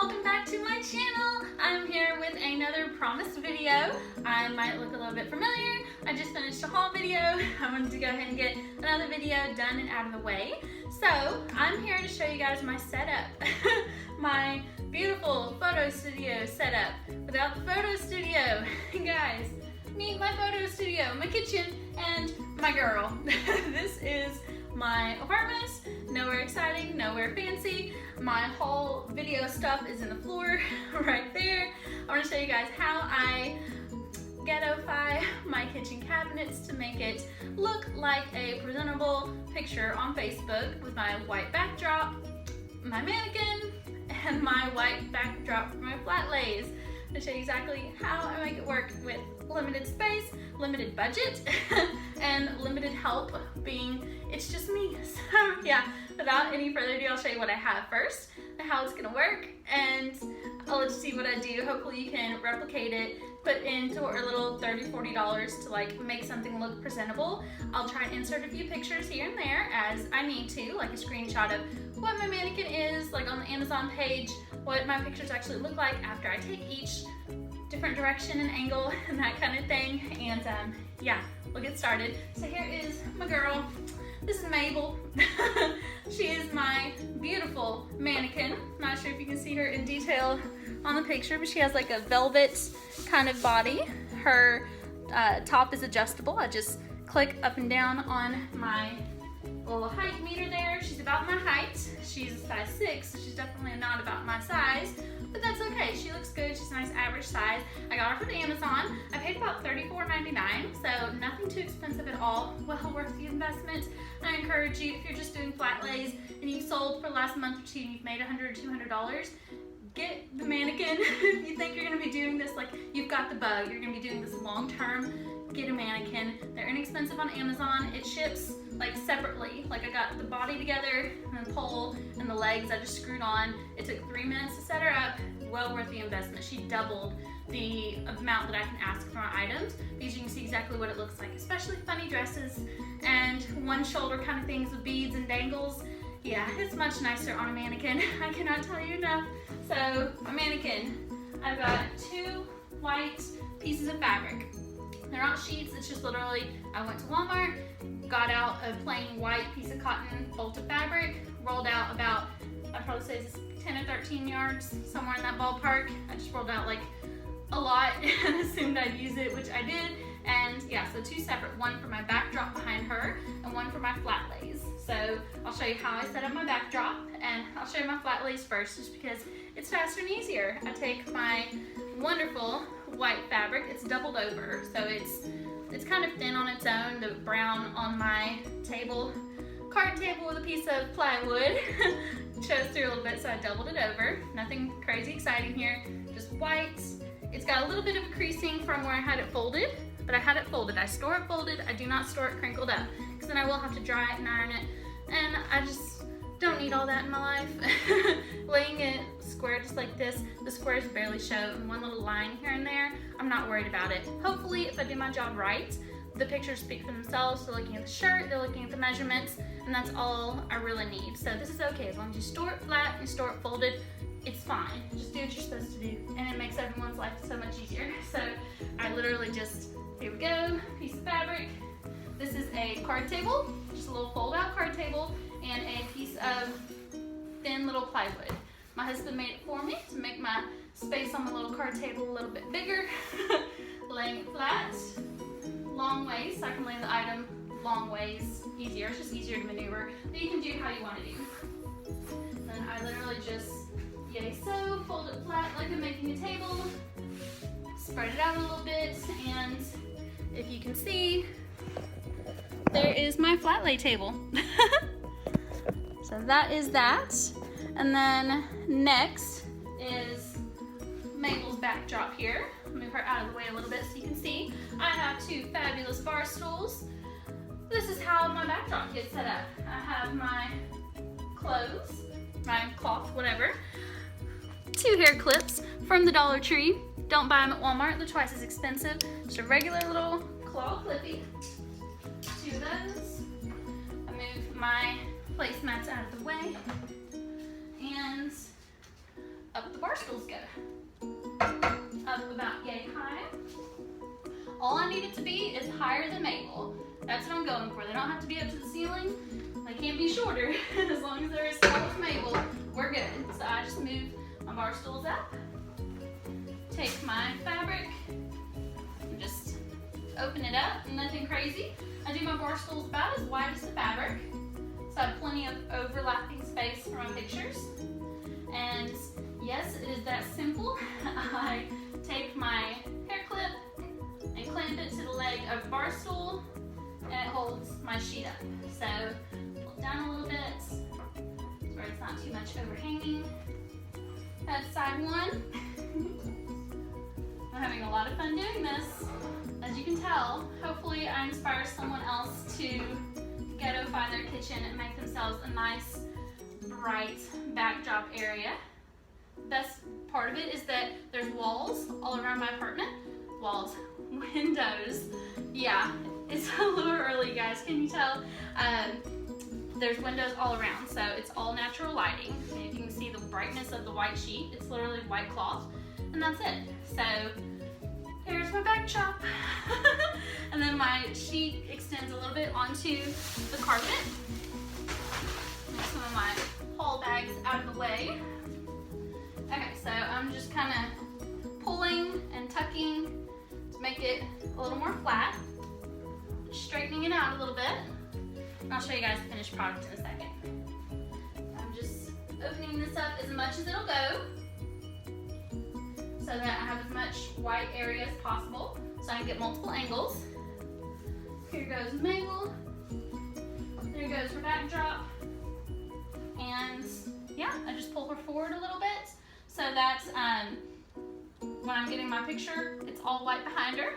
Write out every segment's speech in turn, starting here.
welcome back to my channel. I'm here with another promised video. I might look a little bit familiar. I just finished a haul video. I wanted to go ahead and get another video done and out of the way. So I'm here to show you guys my setup. My beautiful photo studio setup without the photo studio. Guys, meet my photo studio, my kitchen, and my girl. This is my apartment. Nowhere exciting, nowhere fancy. My whole video stuff is in the floor right there. I want to show you guys how I ghetto-fy my kitchen cabinets to make it look like a presentable picture on Facebook with my white backdrop, my mannequin, and my white backdrop for my flat lays. To show you exactly how I make it work with limited space, limited budget, and limited help, being it's just me. So yeah, without any further ado, I'll show you what I have first, and how it's gonna work, and I'll let you see what I do. Hopefully you can replicate it, put into our little $30–40 to like make something look presentable. I'll try and insert a few pictures here and there as I need to, like a screenshot of what my mannequin is, like on the Amazon page, what my pictures actually look like after I take each different direction and angle and that kind of thing. And yeah, we'll get started. So here is my girl. This is Mabel. She is my beautiful mannequin. Not sure if you can see her in detail on the picture, but she has like a velvet kind of body. Her top is adjustable. I just click up and down on my little height meter there. She's about my height. She's a size 6, so she's definitely not about my size, but that's okay. She looks good. She's a nice average size. I got her from Amazon. I paid about $34.99, so nothing too expensive at all. Well worth the investment. I encourage you, if you're just doing flat lays and you've sold for the last month or two and you've made $100 or $200, get the mannequin. If you think you're going to be doing this, like you've got the bug, you're going to be doing this long term, get a mannequin. They're inexpensive on Amazon. It ships like separately. Like I got the body together and the pole and the legs I just screwed on. It took 3 minutes to set her up. Well worth the investment. She doubled the amount that I can ask for my items because you can see exactly what it looks like, especially funny dresses and one shoulder kind of things with beads and dangles. Yeah, it's much nicer on a mannequin. I cannot tell you enough. So my mannequin, I've got 2 white pieces of fabric. They're not sheets, it's just literally, I went to Walmart, got out a plain white piece of cotton folded fabric, rolled out about, I'd probably say it's 10 or 13 yards, somewhere in that ballpark. I just rolled out like a lot and assumed I'd use it, which I did. And yeah, so 2 separate, one for my backdrop behind her and one for my flat lays. So I'll show you how I set up my backdrop, and I'll show you my flat lays first just because it's faster and easier. I take my wonderful white fabric, it's doubled over, so it's kind of thin on its own, the brown on my table, card table with a piece of plywood. Shows through a little bit, so I doubled it over. Nothing crazy exciting here, just white. It's got a little bit of creasing from where I had it folded, but I had it folded. I store it folded, I do not store it crinkled up, because then I will have to dry it and iron it, and I just don't need all that in my life. Laying it square just like this, the squares barely show, and one little line here and there, I'm not worried about it. Hopefully, if I do my job right, the pictures speak for themselves. They're looking at the shirt, they're looking at the measurements, and that's all I really need. So this is okay, as long as you store it flat and store it folded, it's fine. Just do what you're supposed to do, and it makes everyone's life so much easier. So I literally just, here we go, piece of fabric. This is a card table, just a little fold-out card table, and a piece of thin little plywood. My husband made it for me to make my space on the little card table a little bit bigger. Laying it flat, long ways, so I can lay the item long ways, easier. It's just easier to maneuver, but you can do how you want to do. And I literally just, yay so, fold it flat like I'm making a table, spread it out a little bit, and if you can see, there is my flat lay table. So that is that. And then next is Mabel's backdrop here. Move her out of the way a little bit so you can see. I have 2 fabulous bar stools. This is how my backdrop gets set up. I have my clothes, my cloth, whatever. 2 hair clips from the Dollar Tree. Don't buy them at Walmart, they're twice as expensive. Just a regular little claw clippy. 2 of those. I move my placemats out of the way, and up the bar stools go. Up about yay high. All I need it to be is higher than Mabel. That's what I'm going for. They don't have to be up to the ceiling. They can't be shorter. As long as they're as tall as Mabel, we're good. So I just move my bar stools up. Take my fabric and just open it up. Nothing crazy. I do my bar stools about as wide as the fabric. So I have plenty of overlapping space for my pictures. And yes, it is that simple. I take my hair clip and clamp it to the leg of the bar stool, and it holds my sheet up. So pull it down a little bit so where it's not too much overhanging. That's side one. I'm having a lot of fun doing this. As you can tell, hopefully I inspire someone else to ghettoify their kitchen and make themselves a nice, bright backdrop area. The best part of it is that there's walls all around my apartment. Walls, windows. Yeah, it's a little early, guys, can you tell? There's windows all around, so it's all natural lighting. And if you can see the brightness of the white sheet, it's literally white cloth, and that's it. So here's my backdrop. And then my sheet extends a little bit onto the carpet. Move some of my haul bags out of the way. Okay, so I'm just kind of pulling and tucking to make it a little more flat. Straightening it out a little bit. And I'll show you guys the finished product in a second. I'm just opening this up as much as it'll go, so that I have as much white area as possible, so I can get multiple angles. Here goes Mabel. There goes her backdrop. And yeah, I just pull her forward a little bit so that when I'm getting my picture, it's all white behind her.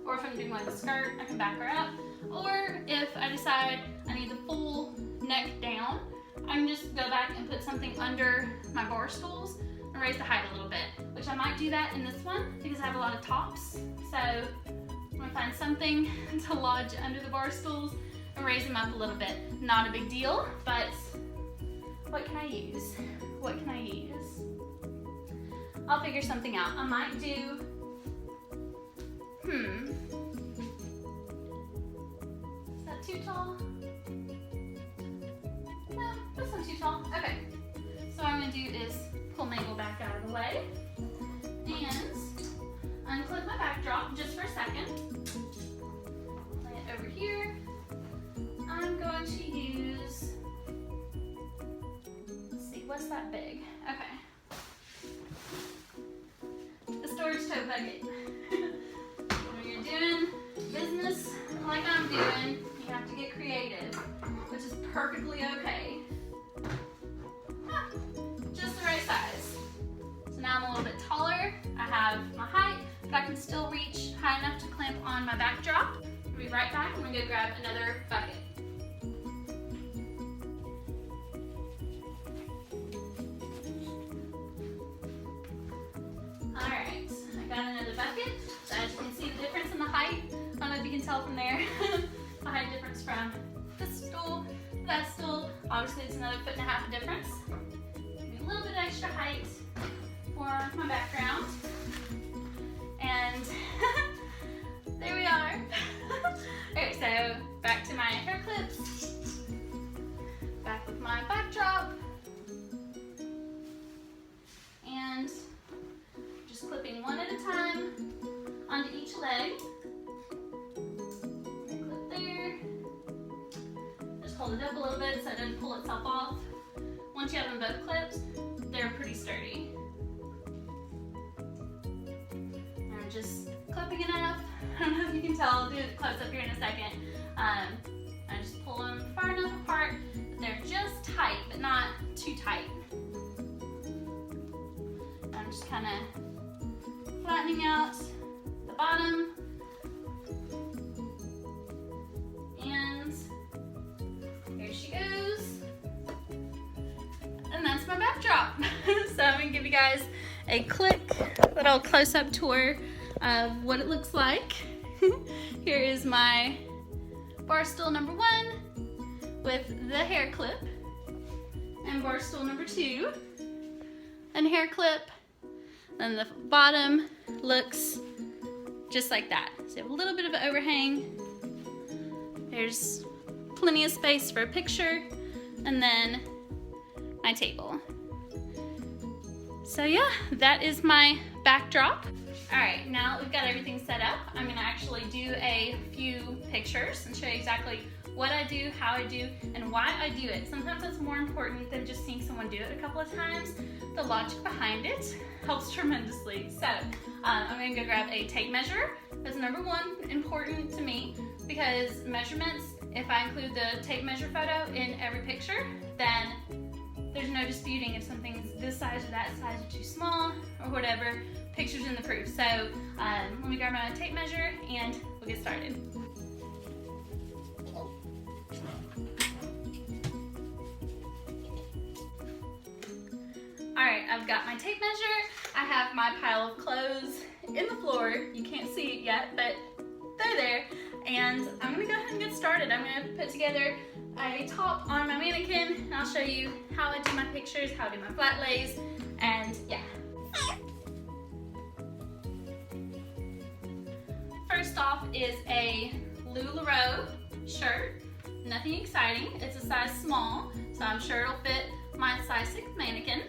Or if I'm doing like a skirt, I can back her up. Or if I decide I need the full neck down, I can just go back and put something under my bar stools and raise the height a little bit, which I might do that in this one because I have a lot of tops. So I'm gonna find something to lodge under the bar stools and raise them up a little bit. Not a big deal, but what can I use? What can I use? I'll figure something out. I might do, is that too tall? No, that's not too tall. Okay, so what I'm gonna do is pull Mabel back out of the way and unclip my backdrop just for a second. Lay it over here. I'm going to use, let's see, what's that big? Okay. The storage tote bucket. When you're doing business like I'm doing, you have to get creative, which is perfectly okay. Just the right size. So now I'm a little bit taller. I have my height, but I can still reach high enough to clamp on my backdrop. I'll be right back. I'm gonna go grab another bucket. Alright, I got another bucket. So as you can see the difference in the height. I don't know if you can tell from there. The height difference from this stool to that stool. Obviously it's another 1.5 foot difference. A little bit extra height for my background. And there we are. Okay, so back to my hair clips. Back with my backdrop. And just clipping one at a time onto each leg. Clip there. Just hold it up a little bit so it doesn't pull itself off. Once you have them both clipped, they're pretty sturdy. I'm just clipping enough. I don't know if you can tell, I'll do the close up here in a second. I just pull them far enough apart that they're just tight, but not too tight. I'm just kind of flattening out the bottom. And here she goes. And that's my backdrop. So I'm gonna give you guys a quick little close-up tour of what it looks like. Here is my bar stool number 1 with the hair clip, and bar stool number 2. and hair clip. Then the bottom looks just like that. So you have a little bit of an overhang. There's plenty of space for a picture, and then my table. So yeah, that is my backdrop. All right, now that we've got everything set up, I'm gonna actually do a few pictures and show you exactly what I do, how I do, and why I do it. Sometimes that's more important than just seeing someone do it a couple of times. The logic behind it helps tremendously. So I'm gonna go grab a tape measure. That's number one important to me, because measurements, if I include the tape measure photo in every picture, then there's no disputing if something's this size or that size or too small or whatever. Picture's in the proof. So let me grab my tape measure and we'll get started. Alright, I've got my tape measure. I have my pile of clothes in the floor. You can't see it yet, but they're there. And I'm gonna go ahead and get started. I'm gonna put together a top on my mannequin, and I'll show you how I do my pictures, how I do my flat lays, and yeah. First off is a LuLaRoe shirt. Nothing exciting. It's a size small, so I'm sure it'll fit my size 6 mannequin.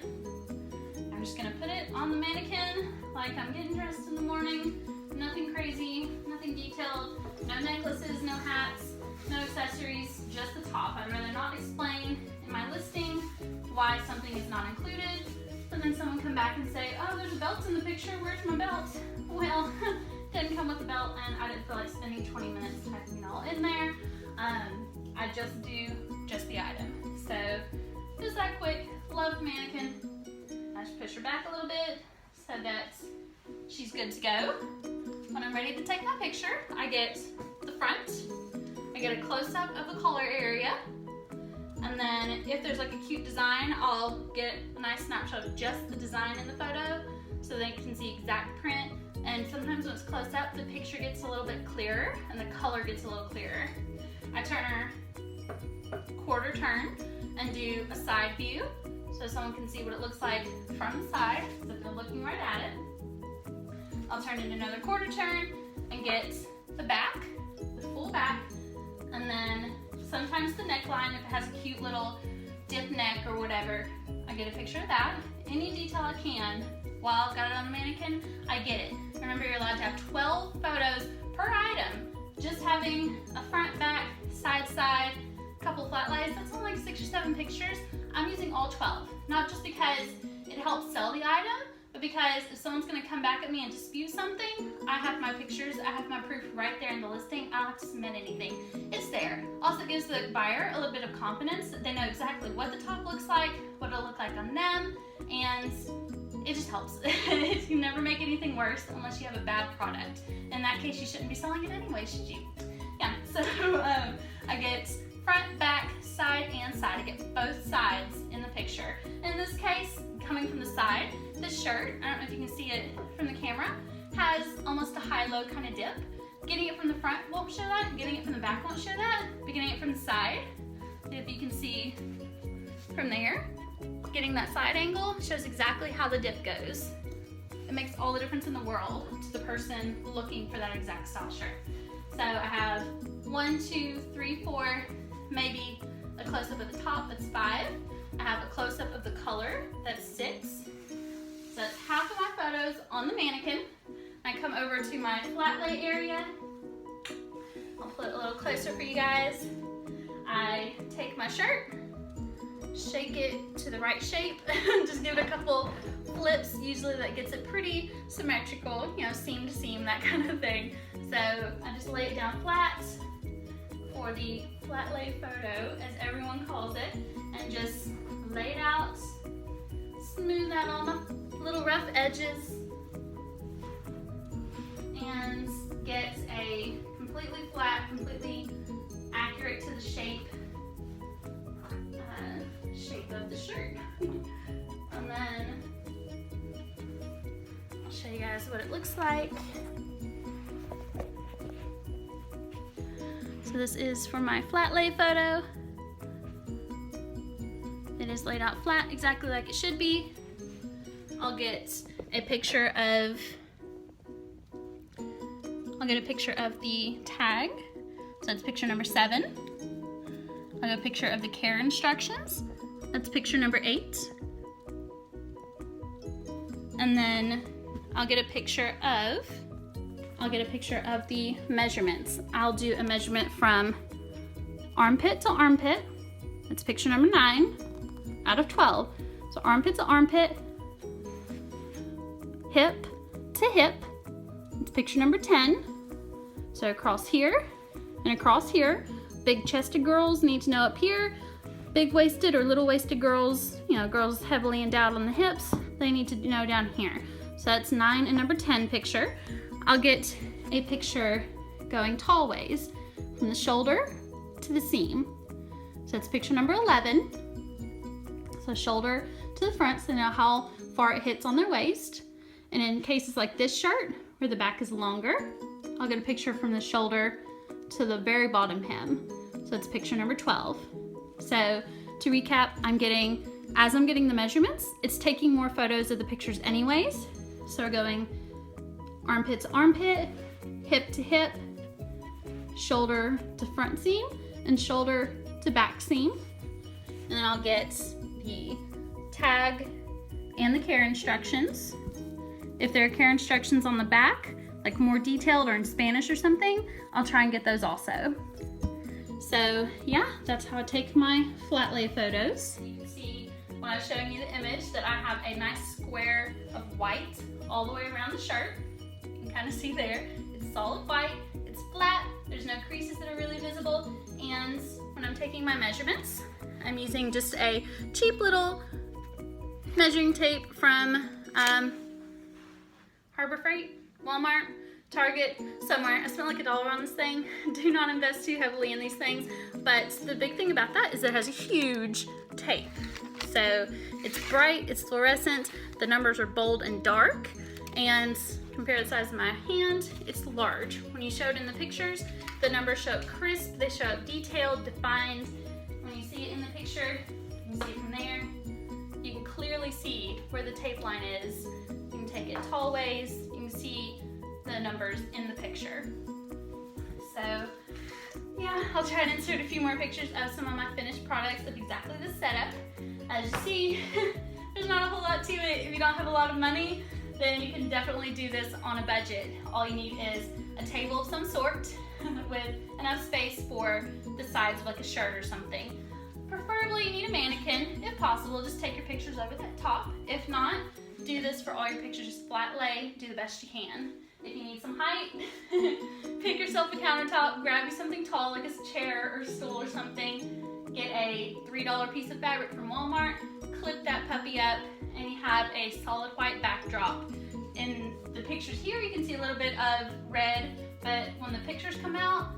I'm just gonna put it on the mannequin like I'm getting dressed in the morning. Nothing crazy, nothing detailed, no necklaces, no hats, no accessories, just the top. I'd rather not explain in my listing why something is not included, and then someone come back and say, oh, there's a belt in the picture, where's my belt? Well, didn't come with a belt, and I didn't feel like spending 20 minutes typing it all in there. I just do just the item. So just that quick, love mannequin. I just push her back a little bit so that she's good to go. When I'm ready to take my picture, I get the front, I get a close-up of the collar area, and then if there's like a cute design, I'll get a nice snapshot of just the design in the photo so they can see exact print. And sometimes when it's close up, the picture gets a little bit clearer and the color gets a little clearer. I turn her quarter turn and do a side view so someone can see what it looks like from the side, so if they're looking right at it. I'll turn it another quarter turn and get the back, the full back, and then sometimes the neckline, if it has a cute little dip neck or whatever, I get a picture of that. Any detail I can while I've got it on the mannequin, I get it. Remember, you're allowed to have 12 photos per item. Just having a front, back, side, a couple flat lays, that's only like 6 or 7 pictures. I'm using all 12, not just because it helps sell the item, but because if someone's gonna come back at me and dispute something, I have my pictures, I have my proof right there in the listing. I don't have to submit anything. It's there. Also gives the buyer a little bit of confidence. They know exactly what the top looks like, what it'll look like on them, and it just helps. You can never make anything worse unless you have a bad product. In that case, you shouldn't be selling it anyway, should you? Yeah, so I get front, back, side, and side. I get both sides in the picture. In this case, coming from the side, this shirt, I don't know if you can see it from the camera, has almost a high-low kind of dip. Getting it from the front won't show that, getting it from the back won't show that, but getting it from the side, if you can see from there, getting that side angle shows exactly how the dip goes. It makes all the difference in the world to the person looking for that exact style shirt. So I have 1, 2, 3, 4, maybe a close-up of the top, that's 5. I have a close-up of the color, that's 6. So that's half of my photos on the mannequin. I come over to my flat lay area. I'll put it a little closer for you guys. I take my shirt, shake it to the right shape, just give it a couple flips. Usually that gets it pretty symmetrical, you know, seam to seam, that kind of thing. So I just lay it down flat for the flat lay photo, as everyone calls it, and just lay it out, smooth out all my little rough edges, and get a completely flat, completely accurate to the shape of the shirt. And then I'll show you guys what it looks like. So this is for my flat lay photo. It is laid out flat, exactly like it should be. I'll get a picture of the tag. So that's picture number 7. I'll get a picture of the care instructions. That's picture number 8. And then I'll get a picture of the measurements. I'll do a measurement from armpit to armpit. That's picture number 9 out of 12. So armpit to armpit, hip to hip. It's picture number 10. So across here and across here. Big chested girls need to know up here. Big waisted or little waisted girls, you know, girls heavily endowed on the hips, they need to know down here. So that's 9 and number 10 picture. I'll get a picture going tall ways from the shoulder to the seam. So that's picture number 11. So shoulder to the front, so they know how far it hits on their waist. And in cases like this shirt, where the back is longer, I'll get a picture from the shoulder to the very bottom hem. So that's picture number 12. So to recap, as I'm getting the measurements, it's taking more photos of the pictures anyways. So we're going armpit to armpit, hip to hip, shoulder to front seam, and shoulder to back seam. And then I'll get the tag and the care instructions. If there are care instructions on the back, like more detailed or in Spanish or something, I'll try and get those also. So yeah, that's how I take my flat lay photos. You can see when I was showing you the image that I have a nice square of white all the way around the shirt. You can kind of see there. It's solid white, it's flat, there's no creases that are really visible, and when I'm taking my measurements, I'm using just a cheap little measuring tape from Harbor Freight, Walmart, Target, somewhere. I spent like $1 on this thing. Do not invest too heavily in these things, but the big thing about that is it has a huge tape. So it's bright, it's fluorescent, the numbers are bold and dark, and compare the size of my hand, it's large. When you show it in the pictures, the numbers show up crisp, they show up detailed, defined. When you see it in the picture, you can see from there, you can clearly see where the tape line is. You can take it tall ways, you can see the numbers in the picture. So yeah, I'll try and insert a few more pictures of some of my finished products of exactly this setup. As you see, there's not a whole lot to it. If you don't have a lot of money, then you can definitely do this on a budget. All you need is a table of some sort with enough space for the sides of like a shirt or something. Preferably you need a mannequin. If possible, just take your pictures over the top. If not, do this for all your pictures, just flat lay, do the best you can. If you need some height, pick yourself a countertop, grab you something tall like a chair or stool or something, get a $3 piece of fabric from Walmart, clip that puppy up, and you have a solid white backdrop. In the pictures here, you can see a little bit of red, but when the pictures come out,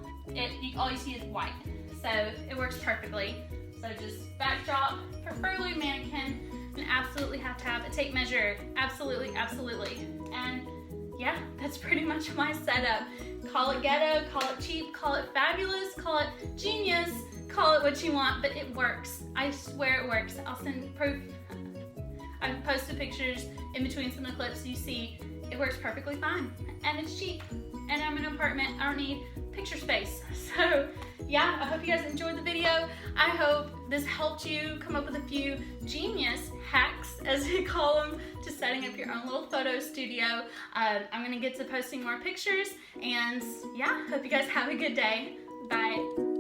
all you see is white. So it works perfectly. So just backdrop, preferably mannequin, and absolutely have to have a tape measure. Absolutely, absolutely. And yeah, that's pretty much my setup. Call it ghetto, call it cheap, call it fabulous, call it genius, call it what you want, but it works. I swear it works. I'll send proof. I've posted pictures in between some of the clips so you see it works perfectly fine. And it's cheap. And I'm in an apartment, I don't need picture space. So yeah, I hope you guys enjoyed the video. I hope this helped you come up with a few genius hacks, as we call them, to setting up your own little photo studio. I'm gonna get to posting more pictures, and yeah, hope you guys have a good day. Bye.